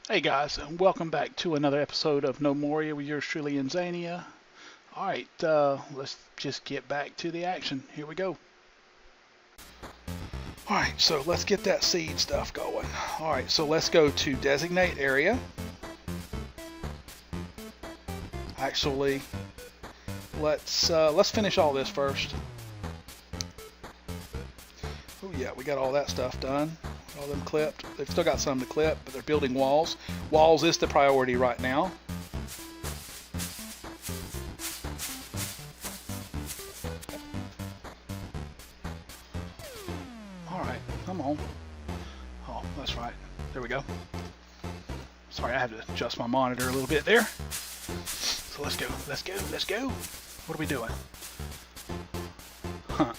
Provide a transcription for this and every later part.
Hey guys, and welcome back to another episode of Gnomoria with yours truly, Inzainia. Alright, let's just get back to the action. Here we go. Alright, so let's get that seed stuff going. Alright, so let's go to designate area. Actually, let's finish all this first. Oh yeah, we got all that stuff done. All them clipped. They've still got some to clip, but they're building walls. Walls is the priority right now. Alright, come on. Oh, that's right. There we go. Sorry, I had to adjust my monitor a little bit there. So let's go, let's go, let's go. What are we doing? Huh.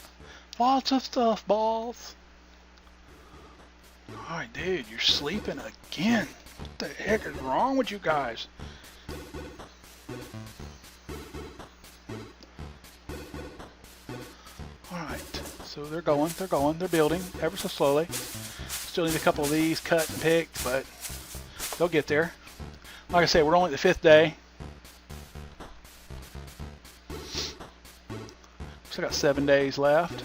Lots of stuff, balls. Alright, dude, you're sleeping again. What the heck is wrong with you guys? Alright, so they're they're building ever so slowly. Still need a couple of these cut and picked, but they'll get there. Like I said, we're only the 5th day. Still got 7 days left.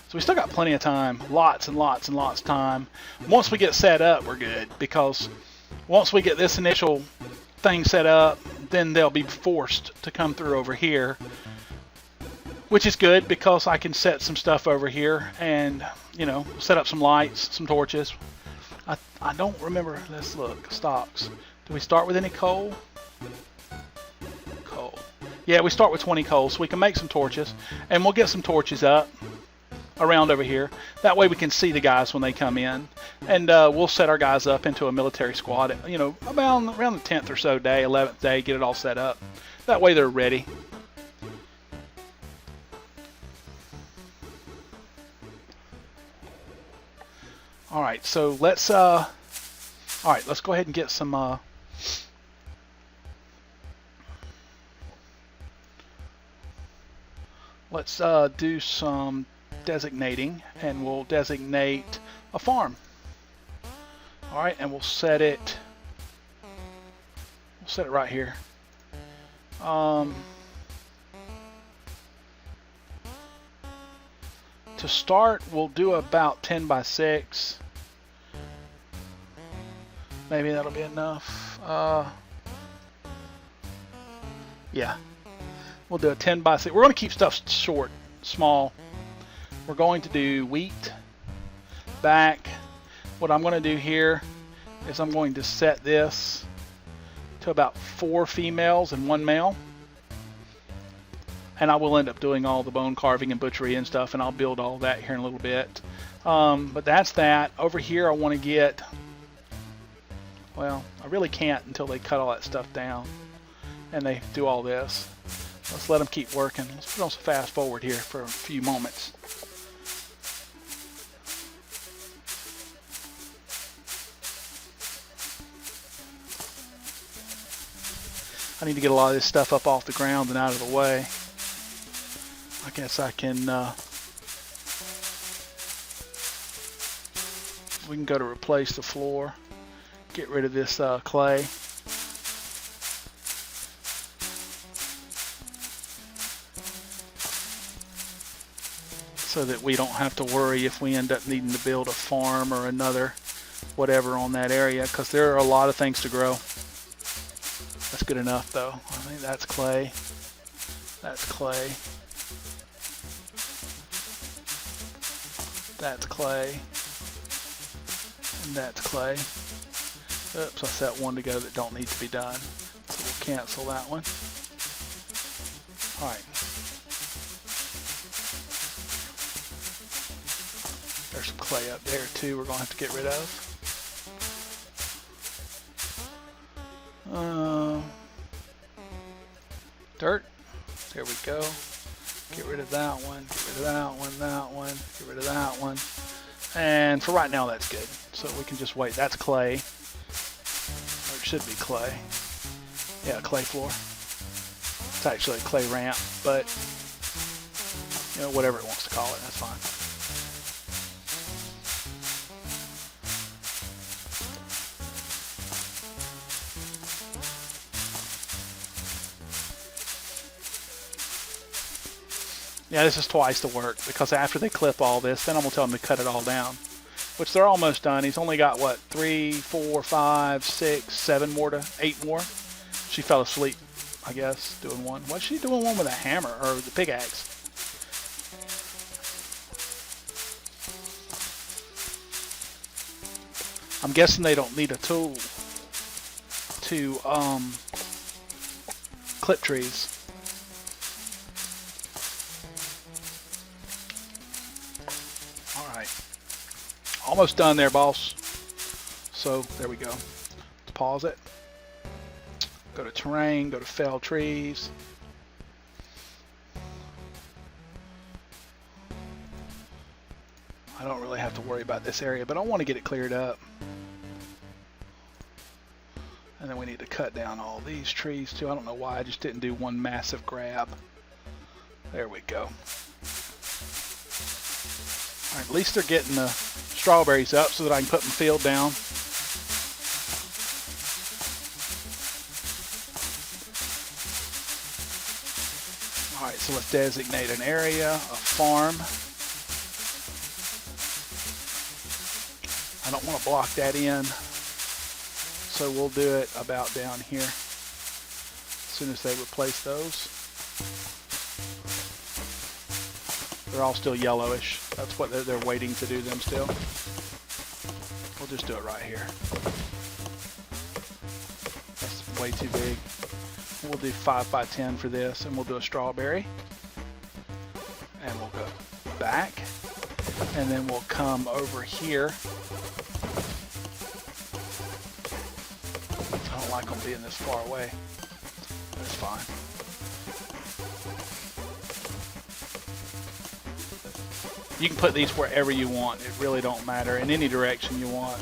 So we still got plenty of time, lots and lots and lots of time. Once we get set up, we're good, because once we get this initial thing set up, then they'll be forced to come through over here, which is good because I can set some stuff over here and, you know, set up some lights, some torches. I don't remember. Let's look. Stocks. Do we start with any coal? Coal. Yeah, we start with 20 coal, so we can make some torches, and we'll get some torches up around over here. That way we can see the guys when they come in, and we'll set our guys up into a military squad, you know, around the 10th or so day, 11th day, get it all set up. That way they're ready. All right, so let's all right, let's go ahead and get some let's do some designating, and we'll designate a farm. All right, and we'll set it right here. To start, we'll do about 10 by 6. Maybe that'll be enough. Yeah, we'll do a 10 by 6. We're going to keep stuff short, small. We're going to do wheat back. What I'm going to do here is I'm going to set this to about 4 females and 1 male. And I will end up doing all the bone carving and butchery and stuff, and I'll build all that here in a little bit. But that's that. Over here I want to get, well, I really can't until they cut all that stuff down and they do all this. Let's let them keep working. Let's put on some fast forward here for a few moments. I need to get a lot of this stuff up off the ground and out of the way. I guess I can, we can go to replace the floor, get rid of this clay. So that we don't have to worry if we end up needing to build a farm or another whatever on that area, because there are a lot of things to grow. That's good enough though. I think that's clay. That's clay. That's clay. And that's clay. Oops, I set one to go that don't need to be done. So we'll cancel that one. Alright. There's some clay up there too we're going to have to get rid of. Dirt. There we go. Get rid of that one. Get rid of that one. That one. Get rid of that one. And for right now, that's good. So we can just wait. That's clay. Or it should be clay. Yeah, clay floor. It's actually a clay ramp, but you know, whatever it wants to call it, that's fine. Yeah, this is twice the work, because after they clip all this, then I'm going to tell them to cut it all down. Which they're almost done. He's only got, what, 3, 4, 5, 6, 7 more to 8 more. She fell asleep, I guess, doing one. What's she doing one with a hammer, or the pickaxe? I'm guessing they don't need a tool to clip trees. Alright. Almost done there, boss. So, there we go. Let's pause it. Go to terrain, go to fell trees. I don't really have to worry about this area, but I want to get it cleared up. And then we need to cut down all these trees too. I don't know why I just didn't do one massive grab. There we go. All right, at least they're getting the strawberries up so that I can put my field down. All right, so let's designate an area, a farm. I don't want to block that in, so we'll do it about down here as soon as they replace those. They're all still yellowish. That's what they're waiting to do them still. We'll just do it right here. That's way too big. We'll do 5 by 10 for this, and we'll do a strawberry. And we'll go back, and then we'll come over here. I don't like them being this far away. That's fine. You can put these wherever you want. It really don't matter. In any direction you want.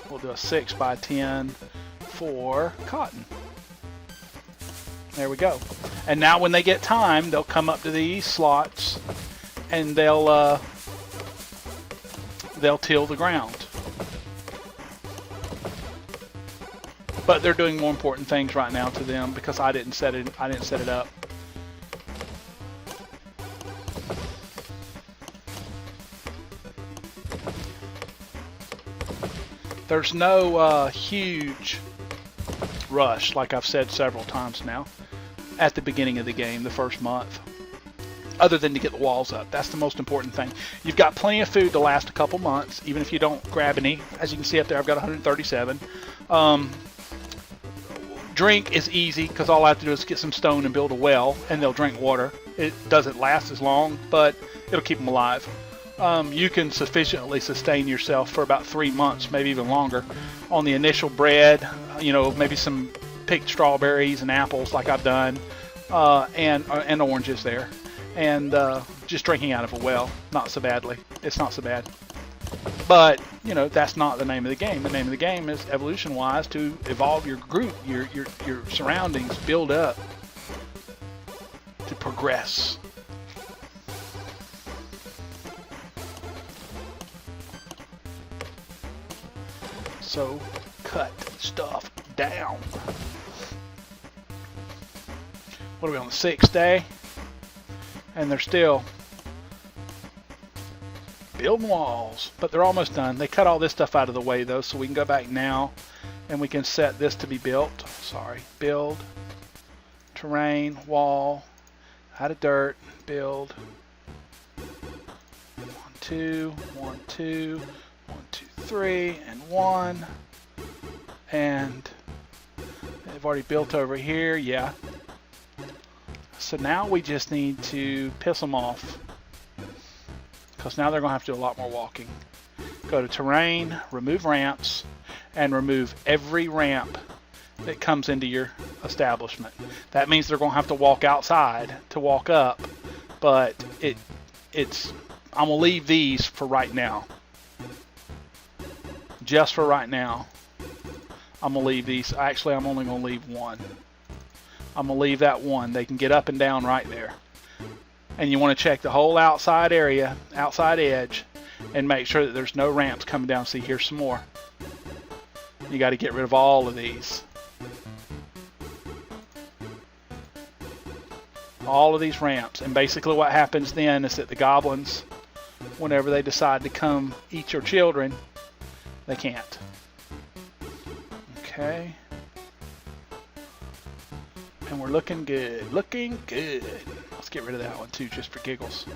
We'll do a 6 by 10 for cotton. There we go. And now when they get time, they'll come up to these slots and they'll till the ground. But they're doing more important things right now to them because I didn't set it up. There's no huge rush, like I've said several times now, at the beginning of the game, the first month, other than to get the walls up. That's the most important thing. You've got plenty of food to last a couple months, even if you don't grab any. As you can see up there, I've got 137. Drink is easy because all I have to do is get some stone and build a well, and they'll drink water. It doesn't last as long, but it'll keep them alive. You can sufficiently sustain yourself for about 3 months, maybe even longer, on the initial bread, you know, maybe some picked strawberries and apples like I've done, and oranges there, and just drinking out of a well. Not so badly. It's not so bad. But, you know, that's not the name of the game. The name of the game is, evolution-wise, to evolve your group, your surroundings, build up, to progress. So, cut stuff down. What are we on, the 6th day? And they're still building walls, but they're almost done. They cut all this stuff out of the way though, so we can go back now and we can set this to be built. Sorry, build, terrain, wall, out of dirt, build. 1, 2, 1, 2, 1, 2, 3, and 1. And they've already built over here, yeah. So now we just need to piss them off, because now they're going to have to do a lot more walking. Go to terrain, remove ramps, and remove every ramp that comes into your establishment. That means they're going to have to walk outside to walk up, but I'm going to leave these for right now. Just for right now. I'm going to leave these. Actually, I'm only going to leave one. I'm going to leave that one. They can get up and down right there. And you want to check the whole outside area, outside edge, and make sure that there's no ramps coming down. See, here's some more. You got to get rid of all of these. all of these ramps. And basically what happens then is that the goblins, whenever they decide to come eat your children, they can't. Okay. And we're looking good. Looking good. Let's get rid of that one too, just for giggles.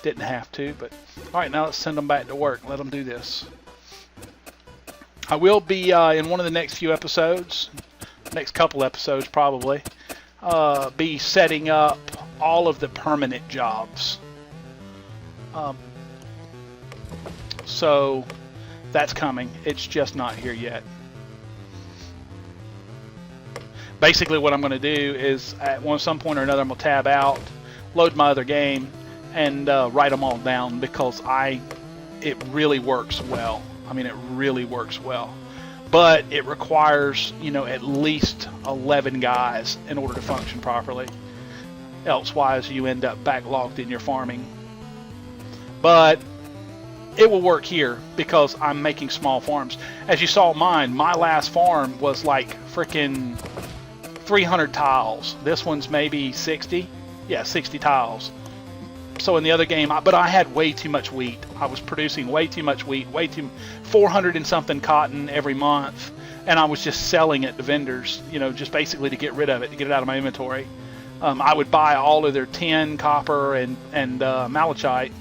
Didn't have to, but alright, now let's send them back to work. Let them do this. I will be in one of the next few episodes, next couple episodes probably, be setting up all of the permanent jobs. So that's coming. It's just not here yet. Basically what I'm going to do is at some point or another I'm going to tab out, load my other game, and write them all down, because it really works well. I mean, it really works well. But it requires, you know, at least 11 guys in order to function properly. Elsewise, you end up backlogged in your farming. But it will work here because I'm making small farms. As you saw mine, my last farm was like freaking 300 tiles. This one's maybe 60. Yeah, 60 tiles. So in the other game, but I had way too much wheat. I was producing way too much wheat, 400 and something cotton every month, and I was just selling it to vendors, you know, just basically to get rid of it, to get it out of my inventory. I would buy all of their tin, copper, and malachite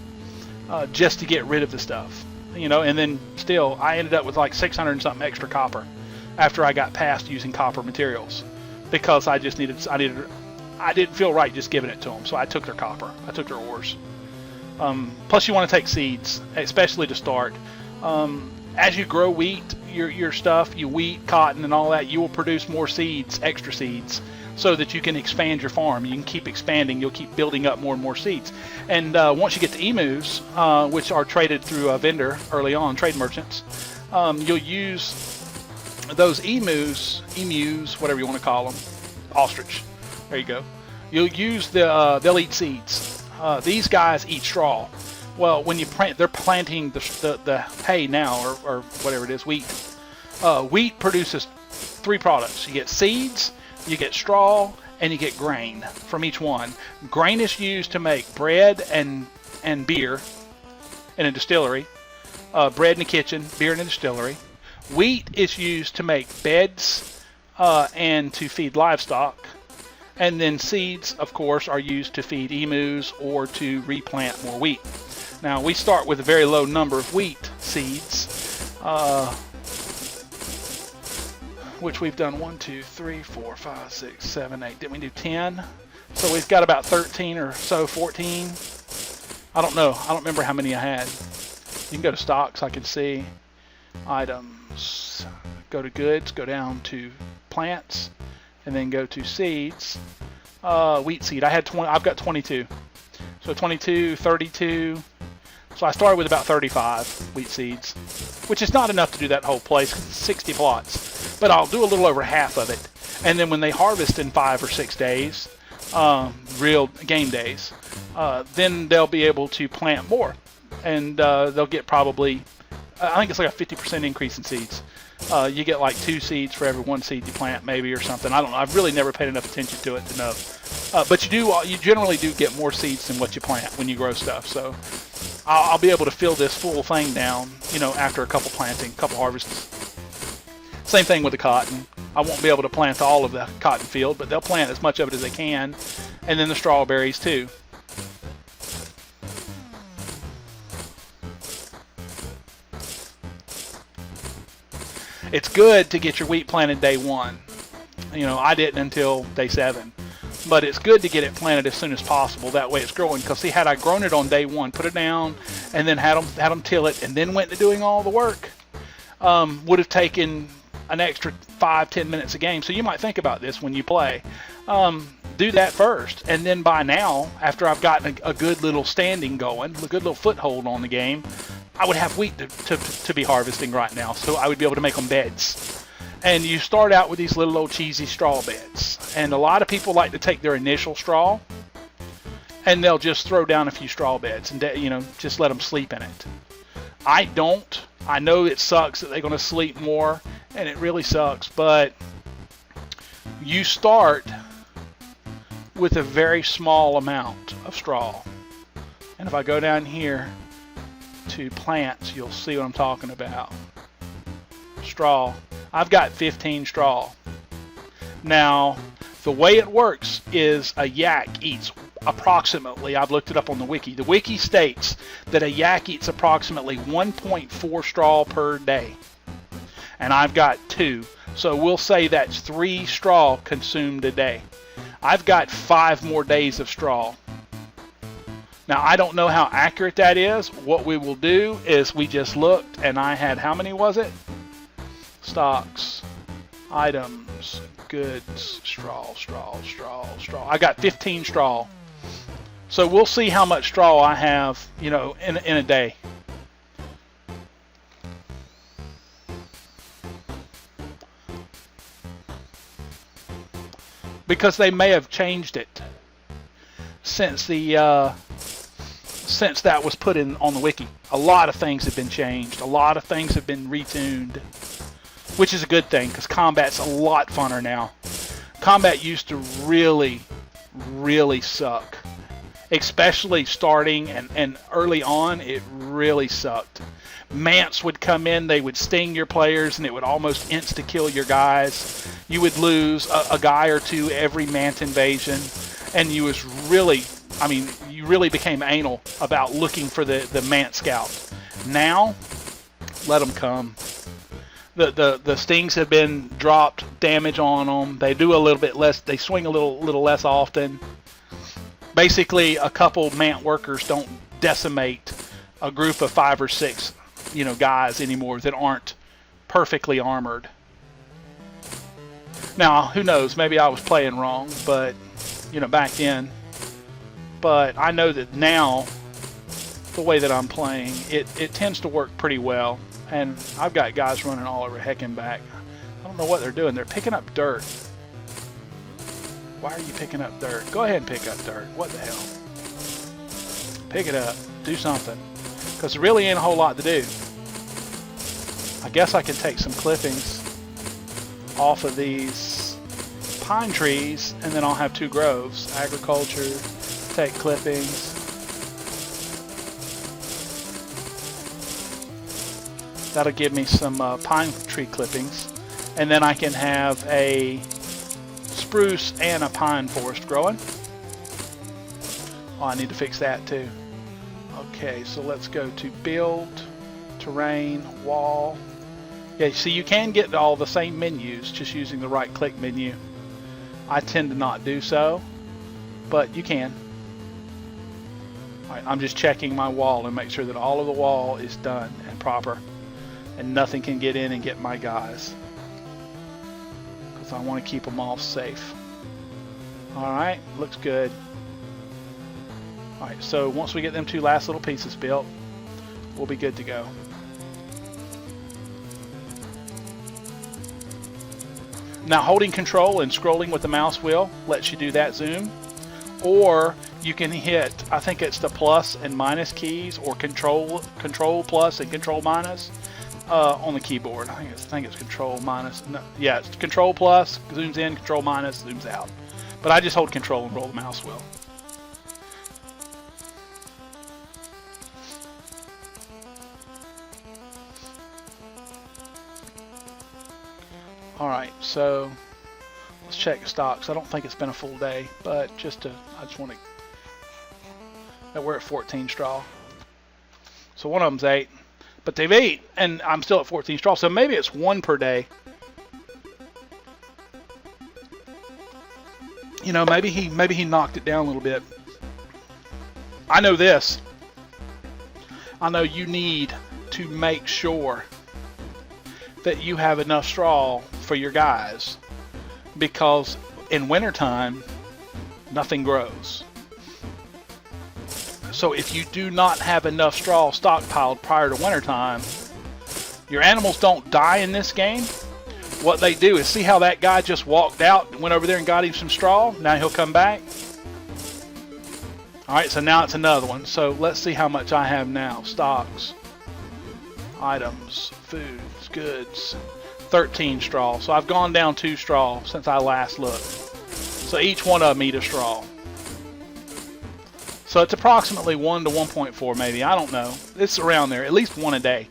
just to get rid of the stuff, you know, and then still I ended up with like 600 and something extra copper after I got past using copper materials, because I didn't feel right just giving it to them, so I took their copper. I took their ores. Plus, you want to take seeds, especially to start. As you grow wheat, your stuff, wheat, cotton, and all that, you will produce more seeds, extra seeds, so that you can expand your farm. You can keep expanding. You'll keep building up more and more seeds. And once you get to emus, which are traded through a vendor early on, trade merchants, you'll use those emus, whatever you want to call them, ostrich. There you go. You'll use they'll eat seeds. These guys eat straw. Well, when you plant, they're planting the hay now, or whatever it is, wheat. Wheat produces 3 products. You get seeds, you get straw, and you get grain from each one. Grain is used to make bread and beer in a distillery. Bread in the kitchen, beer in a distillery. Wheat is used to make beds and to feed livestock. And then seeds, of course, are used to feed emus or to replant more wheat. Now, we start with a very low number of wheat seeds, which we've done 1, 2, 3, 4, 5, 6, 7, 8. Didn't we do 10? So we've got about 13 or so, 14. I don't know. I don't remember how many I had. You can go to stocks. I can see items. Go to goods. Go down to plants. And then go to seeds, wheat seed. I've got 22. So 22, 32. So I started with about 35 wheat seeds, which is not enough to do that whole place, 60 plots. But I'll do a little over half of it. And then when they harvest in 5 or 6 days, real game days, then they'll be able to plant more. And they'll get probably, I think it's like a 50% increase in seeds. You get like 2 seeds for every 1 seed you plant, maybe, or something. I don't know. I've really never paid enough attention to it to know. But you generally do get more seeds than what you plant when you grow stuff. So I'll be able to fill this full thing down, you know, after a couple planting, couple harvests. Same thing with the cotton. I won't be able to plant all of the cotton field, but they'll plant as much of it as they can, and then the strawberries too. It's good to get your wheat planted day 1. You know, I didn't until day 7. But it's good to get it planted as soon as possible. That way it's growing. Because see, had I grown it on day 1, put it down, and then had them till it, and then went to doing all the work, would have taken an extra 5-10 minutes a game. So you might think about this when you play. Do that first. And then by now, after I've gotten a good little standing going, a good little foothold on the game, I would have wheat to be harvesting right now, so I would be able to make them beds. And you start out with these little old cheesy straw beds. And a lot of people like to take their initial straw, and they'll just throw down a few straw beds and, you know, just let them sleep in it. I don't. I know it sucks that they're going to sleep more, and it really sucks, but you start with a very small amount of straw. And if I go down here to plants, you'll see what I'm talking about. Straw. I've got 15 straw. Now, the way it works is a yak eats approximately, I've looked it up on the wiki. The wiki states that a yak eats approximately 1.4 straw per day. And I've got 2. So we'll say that's 3 straw consumed a day. I've got 5 more days of straw. Now, I don't know how accurate that is. What we will do is we just looked, and I had, how many was it? Stocks, items, goods, straw. I got 15 straw. So we'll see how much straw I have, you know, in a day. Because they may have changed it since since that was put in on the wiki. A lot of things have been changed. A lot of things have been retuned, which is a good thing because combat's a lot funner now. Combat used to really suck, especially starting and early on. It really sucked. Mants would come in, they would sting your players, and it would almost insta-kill your guys. You would lose a guy or two every Mant invasion, and you was really, I mean, you really became anal about looking for the Mant scout. Now, let them come. The stings have been dropped, damage on them. They do a little bit less, they swing a little less often. Basically, a couple Mant workers don't decimate a group of 5 or 6, you know, guys anymore that aren't perfectly armored. Now, who knows? Maybe I was playing wrong, but you know, back then. But I know that now, the way that I'm playing, it tends to work pretty well. And I've got guys running all over heck and back. I don't know what they're doing. They're picking up dirt. Why are you picking up dirt? Go ahead and pick up dirt. What the hell? Pick it up. Do something. Because there really ain't a whole lot to do. I guess I can take some clippings off of these pine trees, and then I'll have 2 groves. Agriculture, take clippings. That'll give me some pine tree clippings, and then I can have a spruce and a pine forest growing. Oh, I need to fix that too. Okay, so let's go to build, terrain, wall. Yeah, see, you can get all the same menus just using the right click menu. I tend to not do so, but you can. All right, I'm just checking my wall and make sure that all of the wall is done and proper, and nothing can get in and get my guys, because I want to keep them all safe. Alright, looks good. Alright, so once we get them 2 last little pieces built, we'll be good to go. Now, holding control and scrolling with the mouse wheel lets you do that zoom, or you can hit, I think it's the plus and minus keys, or control plus and control minus on the keyboard. I think it's control minus. No, yeah, it's control plus zooms in, control minus zooms out. But I just hold control and roll the mouse wheel. Alright, so let's check the stocks. I don't think it's been a full day, but I just want to, that we're at 14 straw. So one of them's 8, but they've 8, and I'm still at 14 straw, so maybe it's 1 per day. You know, maybe he knocked it down a little bit. I know this. I know you need to make sure that you have enough straw for your guys, because in wintertime nothing grows. So if you do not have enough straw stockpiled prior to wintertime, your animals don't die in this game. What they do is, see how that guy just walked out and went over there and got him some straw? Now he'll come back. Alright, so now it's another one. So let's see how much I have now. Stocks, items, foods, goods, 13 straw. So I've gone down 2 straw since I last looked. So each one of them eat a straw. So it's approximately 1 to 1.4 maybe. I don't know. It's around there. At least 1 a day.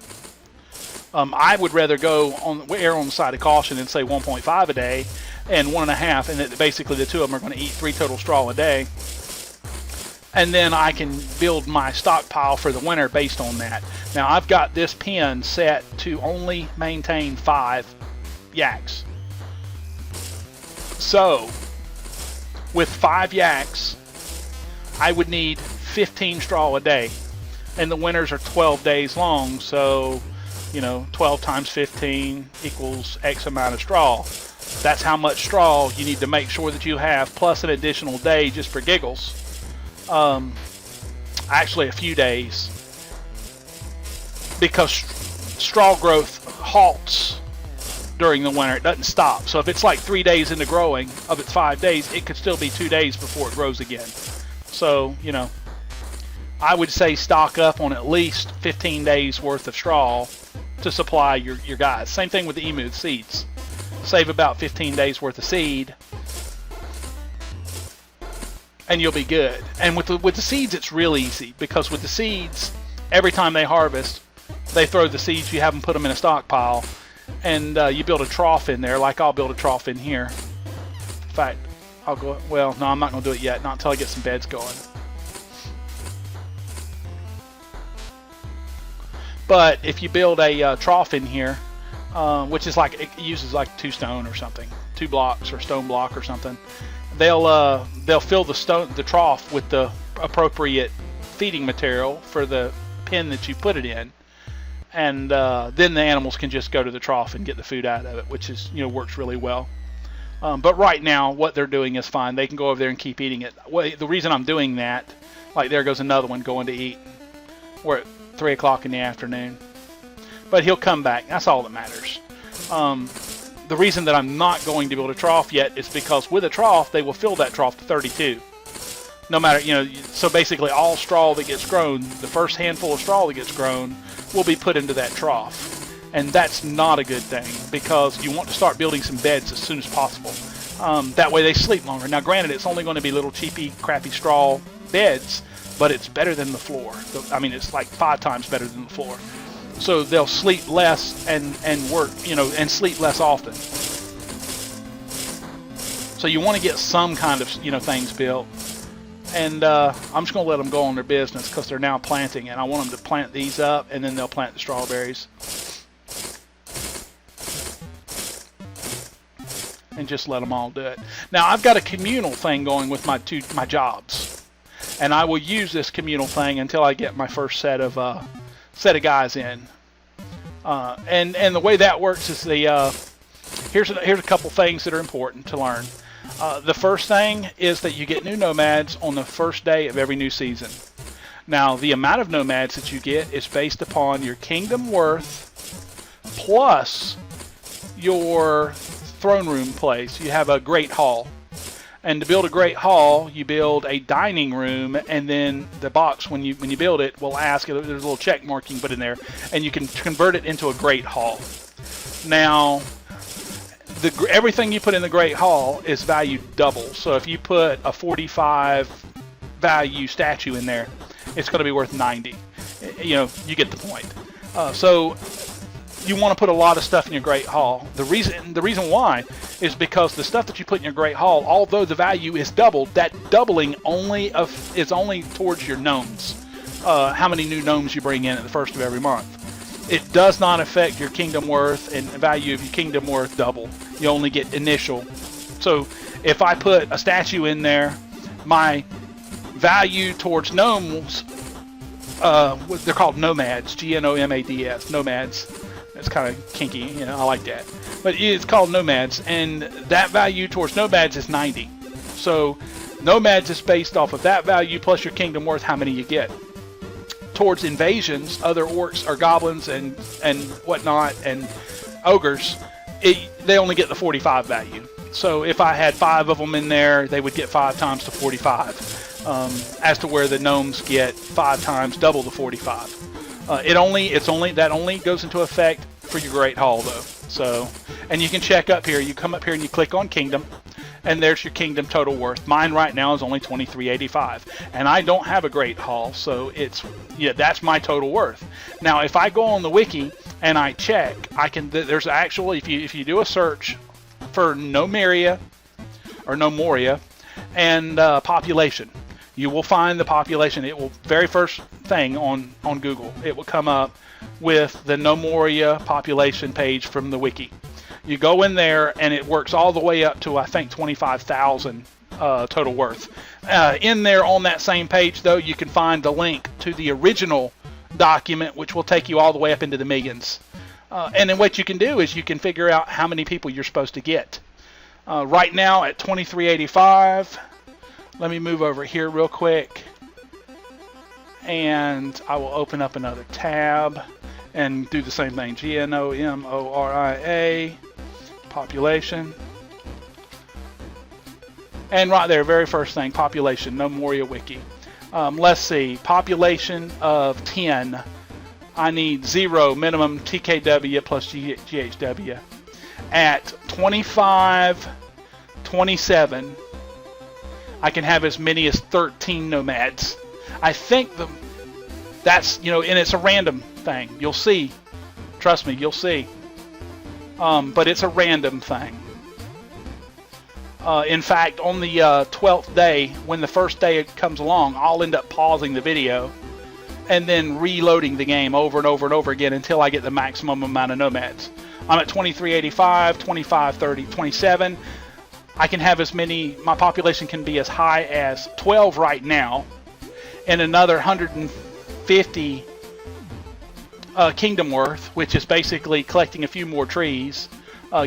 I would rather err on the side of caution and say 1.5 a day and 1.5, and that basically the two of them are going to eat 3 total straw a day. And then I can build my stockpile for the winter based on that. Now I've got this pen set to only maintain 5 yaks. So with 5 yaks, I would need 15 straw a day. And the winters are 12 days long, so 12 times 15 equals X amount of straw. That's how much straw you need to make sure that you have, plus an additional day just for giggles. Actually a few days, because straw growth halts during the winter. It doesn't stop. So if it's like 3 days into growing of its 5 days, it could still be 2 days before it grows again. So, I would say stock up on at least 15 days worth of straw to supply your guys. Same thing with the emu seeds. Save about 15 days worth of seed, and you'll be good. And with the seeds, it's real easy, because with the seeds, every time they harvest, they throw the seeds. You have them put them in a stockpile, and you build a trough in there, like I'll build a trough in here. In fact, I'll go. Well, no, I'm not going to do it yet. Not until I get some beds going. But if you build a trough in here, which is like, it uses like 2 stone or something, 2 blocks or stone block or something, they'll fill the trough with the appropriate feeding material for the pen that you put it in, and then the animals can just go to the trough and get the food out of it, which is works really well. But right now, what they're doing is fine. They can go over there and keep eating it. Well, the reason I'm doing that, like there goes another one going to eat. We're at 3 o'clock in the afternoon. But he'll come back. That's all that matters. The reason that I'm not going to build a trough yet is because with a trough, they will fill that trough to 32. No matter, so basically all straw that gets grown, the first handful of straw that gets grown, will be put into that trough. And that's not a good thing, because you want to start building some beds as soon as possible. That way they sleep longer. Now granted, it's only going to be little cheapy, crappy straw beds, but it's better than the floor. I mean, it's like 5 times better than the floor. So they'll sleep less and work, and sleep less often. So you want to get some kind of, things built. And I'm just going to let them go on their business, because they're now planting, and I want them to plant these up, and then they'll plant the strawberries. And just let them all do it. Now I've got a communal thing going with my jobs, and I will use this communal thing until I get my first set of guys in. And the way that works is here's a couple things that are important to learn. The first thing is that you get new nomads on the first day of every new season. Now the amount of nomads that you get is based upon your kingdom worth plus your throne room place. You have a great hall, and to build a great hall, you build a dining room, and then the box, when you build it, will ask, there's a little check mark you can put in there, and you can convert it into a great hall. Now everything you put in the great hall is valued double. So if you put a 45 value statue in there, it's going to be worth 90. You get the point. So you want to put a lot of stuff in your great hall. The reason why is because the stuff that you put in your great hall, although the value is doubled, that doubling is only towards your gnomes. How many new gnomes you bring in at the first of every month. It does not affect your kingdom worth, and the value of your kingdom worth double. You only get initial. So if I put a statue in there, my value towards gnomes, they're called nomads, Gnomads, nomads. It's kind of kinky, I like that. But it's called nomads, and that value towards nomads is 90. So nomads is based off of that value plus your kingdom worth, how many you get. Towards invasions, other orcs or goblins and whatnot, and ogres, they only get the 45 value. So if I had 5 of them in there, they would get 5 times the 45. As to where the gnomes get 5 times double the 45. That only goes into effect for your Great Hall though. So, and you can check up here. You come up here and you click on Kingdom, and there's your kingdom total worth. Mine right now is only 2385, and I don't have a great haul, so it's, yeah, that's my total worth. Now, if I go on the wiki and I check, I can. There's actually, if you do a search for Gnomoria or Gnomoria and population, you will find the population. It will, very first thing on Google, it will come up with the Gnomoria population page from the wiki. You go in there, and it works all the way up to, I think, 25,000 total worth. In there on that same page, though, you can find the link to the original document, which will take you all the way up into the millions. And then what you can do is you can figure out how many people you're supposed to get. Right now at 2385, let me move over here real quick, and I will open up another tab and do the same thing. Gnomoria population, and right there, very first thing, population, Gnomoria wiki. Let's see, population of 10. I need 0 minimum TKW plus GHW. At 25, 27, I can have as many as 13 nomads. I think that's, you know, and it's a random thing. You'll see. Trust me, you'll see. But it's a random thing. In fact, on the 12th day, when the first day comes along, I'll end up pausing the video and then reloading the game over and over and over again until I get the maximum amount of nomads. I'm at 2385, 2530, 27. I can have as many, my population can be as high as 12 right now, and another 150 kingdom worth, which is basically collecting a few more trees,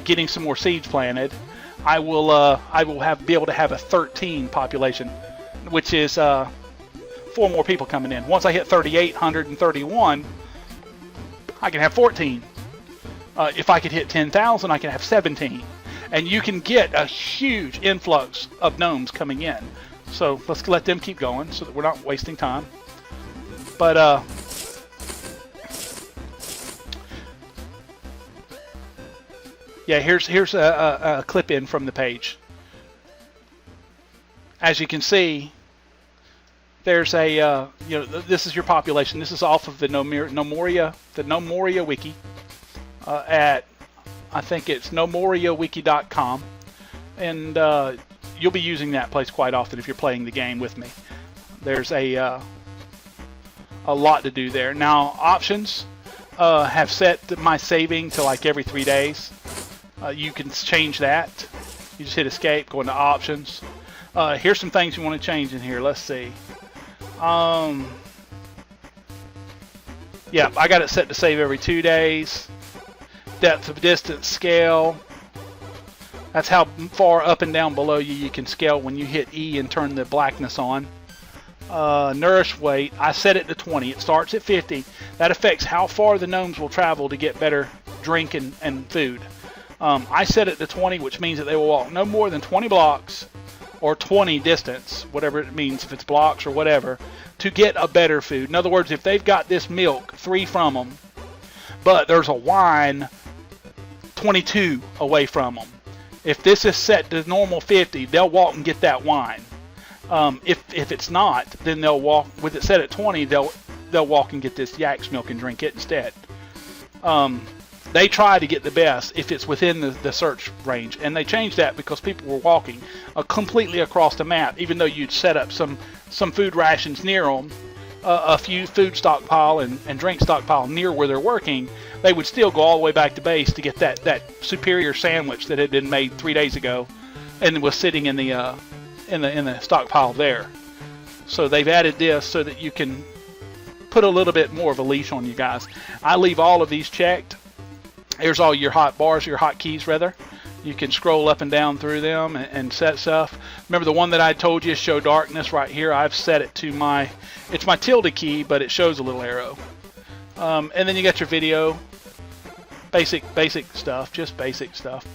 getting some more seeds planted. I will be able to have a 13 population, which is 4 more people coming in. Once I hit 3,831, I can have 14. If I could hit 10,000, I can have 17. And you can get a huge influx of gnomes coming in. So let's let them keep going so that we're not wasting time. But yeah, here's a clip in from the page. As you can see, there's a you know, this is your population. This is off of the Gnomoria wiki at, I think it's gnomoriawiki.com, and you'll be using that place quite often if you're playing the game with me. There's a lot to do there. Now, options have set my saving to like every 3 days. You can change that. You just hit escape, go into options. Here's some things you want to change in here. Let's see. Yeah, I got it set to save every 2 days. Depth of distance scale. That's how far up and down below you can scale when you hit E and turn the blackness on. Nourish weight, I set it to 20. It starts at 50. That affects how far the gnomes will travel to get better drink and food. I set it to 20, which means that they will walk no more than 20 blocks or 20 distance, whatever it means, if it's blocks or whatever, to get a better food. In other words, if they've got this milk 3 from them, but there's a wine 22 away from them, if this is set to normal 50, they'll walk and get that wine. If it's not, then they'll walk, with it set at 20, they'll walk and get this yak's milk and drink it instead. They try to get the best if it's within the search range, and they changed that because people were walking completely across the map, even though you'd set up some food rations near them, a few food stockpile and drink stockpile near where they're working. They would still go all the way back to base to get that superior sandwich that had been made 3 days ago and was sitting in the stockpile there. So they've added this so that you can put a little bit more of a leash on you guys. I leave all of these checked. Here's all your hotkeys rather. You can scroll up and down through them and set stuff. Remember the one that I told you, show darkness, right here? I've set it to it's my tilde key, but it shows a little arrow. And then you got your video, basic stuff, just basic stuff.